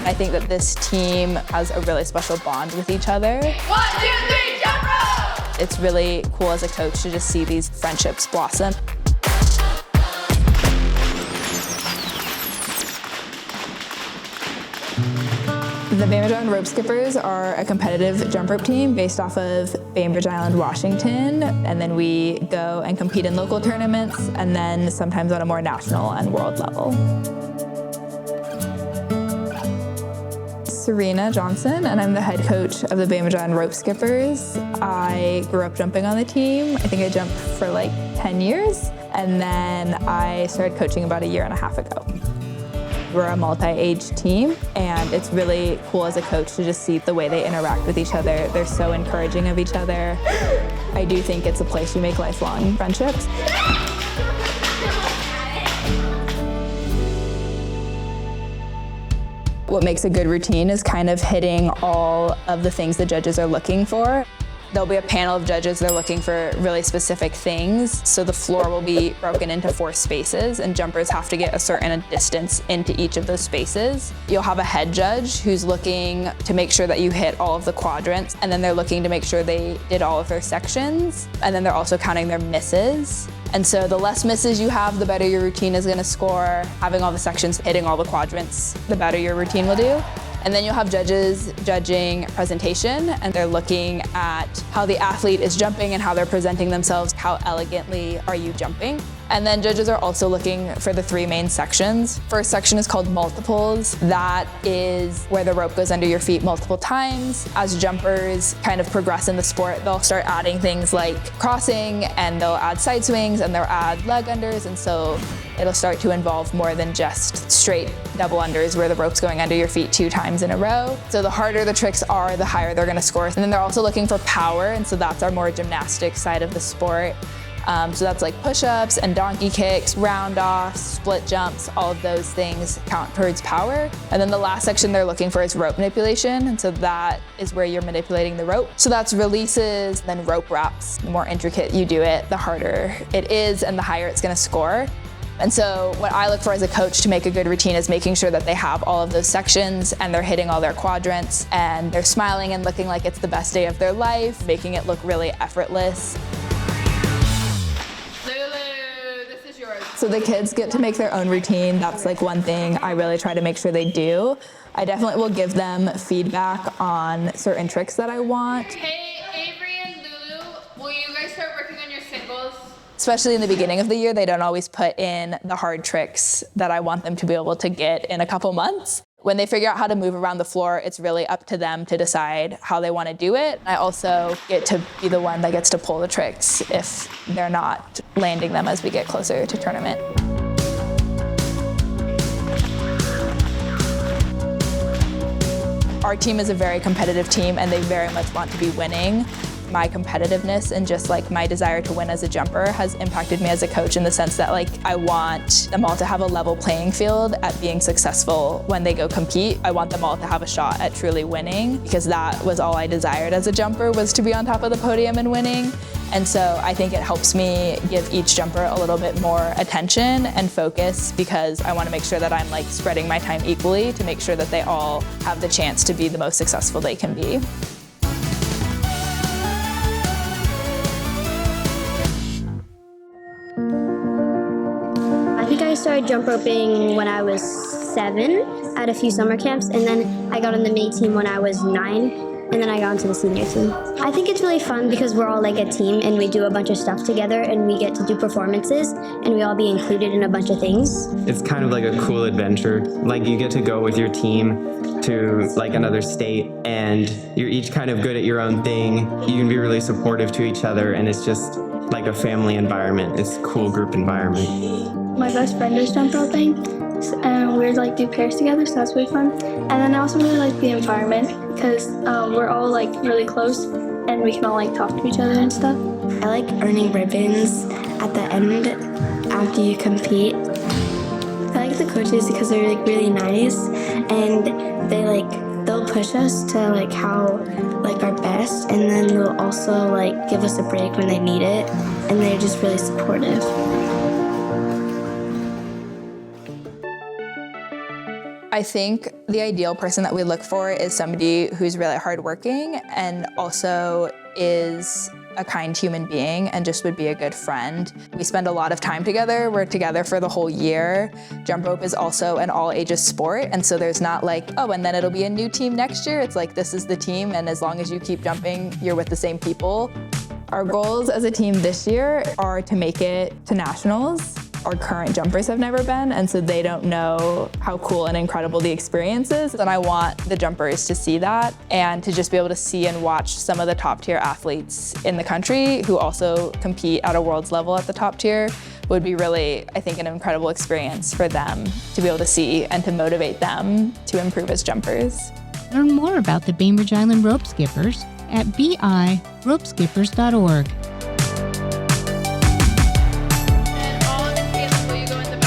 I think that this team has a really special bond with each other. 1, 2, 3, jump rope! It's really cool as a coach to just see these friendships blossom. The Bainbridge Island Rope Skippers are a competitive jump rope team based off of Bainbridge Island, Washington, and then we go and compete in local tournaments and then sometimes on a more national and world level. Serena Johnson, and I'm the head coach of the Bainbridge Island Rope Skippers. I grew up jumping on the team. I think I jumped for like 10 years, and then I started coaching about a year and a half ago. We're a multi-age team, and it's really cool as a coach to just see the way they interact with each other. They're so encouraging of each other. I do think it's a place you make lifelong friendships. What makes a good routine is kind of hitting all of the things the judges are looking for. There'll be a panel of judges, they're looking for really specific things. So the floor will be broken into 4 spaces and jumpers have to get a certain distance into each of those spaces. You'll have a head judge who's looking to make sure that you hit all of the quadrants, and then they're looking to make sure they did all of their sections. And then they're also counting their misses. And so the less misses you have, the better your routine is gonna score. Having all the sections, hitting all the quadrants, the better your routine will do. And then you'll have judges judging presentation, and they're looking at how the athlete is jumping and how they're presenting themselves, how elegantly are you jumping. And then judges are also looking for the 3 main sections. First section is called multiples. That is where the rope goes under your feet multiple times. As jumpers kind of progress in the sport, they'll start adding things like crossing, and they'll add side swings, and they'll add leg unders, and so it'll start to involve more than just straight double unders where the rope's going under your feet 2 times in a row. So the harder the tricks are, the higher they're gonna score. And then they're also looking for power, and so that's our more gymnastic side of the sport. So that's like push-ups and donkey kicks, round-offs, split jumps, all of those things count towards power. And then the last section they're looking for is rope manipulation, and so that is where you're manipulating the rope. So that's releases, then rope wraps. The more intricate you do it, the harder it is and the higher it's gonna score. And so what I look for as a coach to make a good routine is making sure that they have all of those sections and they're hitting all their quadrants and they're smiling and looking like it's the best day of their life, making it look really effortless. So the kids get to make their own routine. That's like one thing I really try to make sure they do. I definitely will give them feedback on certain tricks that I want. Hey, Avery and Lulu, will you guys start working on your singles? Especially in the beginning of the year, they don't always put in the hard tricks that I want them to be able to get in a couple months. When they figure out how to move around the floor, it's really up to them to decide how they want to do it. I also get to be the one that gets to pull the tricks if they're not landing them as we get closer to tournament. Our team is a very competitive team and they very much want to be winning. My competitiveness and just like my desire to win as a jumper has impacted me as a coach in the sense that like I want them all to have a level playing field at being successful when they go compete. I want them all to have a shot at truly winning because that was all I desired as a jumper, was to be on top of the podium and winning. And so I think it helps me give each jumper a little bit more attention and focus because I want to make sure that I'm like spreading my time equally to make sure that they all have the chance to be the most successful they can be. I think I started jump roping when I was 7 at a few summer camps, and then I got on the mini team when I was 9, and then I got into the senior team. I think it's really fun because we're all like a team and we do a bunch of stuff together and we get to do performances and we all be included in a bunch of things. It's kind of like a cool adventure. Like you get to go with your team to like another state and you're each kind of good at your own thing. You can be really supportive to each other and it's just like a family environment. It's a cool group environment. My best friend is jump roping, and we like do pairs together, so that's really fun. And then I also really like the environment because we're all like really close, and we can all like talk to each other and stuff. I like earning ribbons at the end after you compete. I like the coaches because they're like really nice, and they'll push us to like how like our best, and then they'll also like give us a break when they need it, and they're just really supportive. I think the ideal person that we look for is somebody who's really hardworking and also is a kind human being and just would be a good friend. We spend a lot of time together. We're together for the whole year. Jump rope is also an all ages sport, and so there's not like, oh, and then it'll be a new team next year. It's like, this is the team, and as long as you keep jumping, you're with the same people. Our goals as a team this year are to make it to nationals. Our current jumpers have never been, and so they don't know how cool and incredible the experience is. And I want the jumpers to see that and to just be able to see and watch some of the top tier athletes in the country who also compete at a world's level at the top tier would be really, I think, an incredible experience for them to be able to see and to motivate them to improve as jumpers. Learn more about the Bainbridge Island Rope Skippers at biropeskippers.org. And all in Caleb, will you go in the back?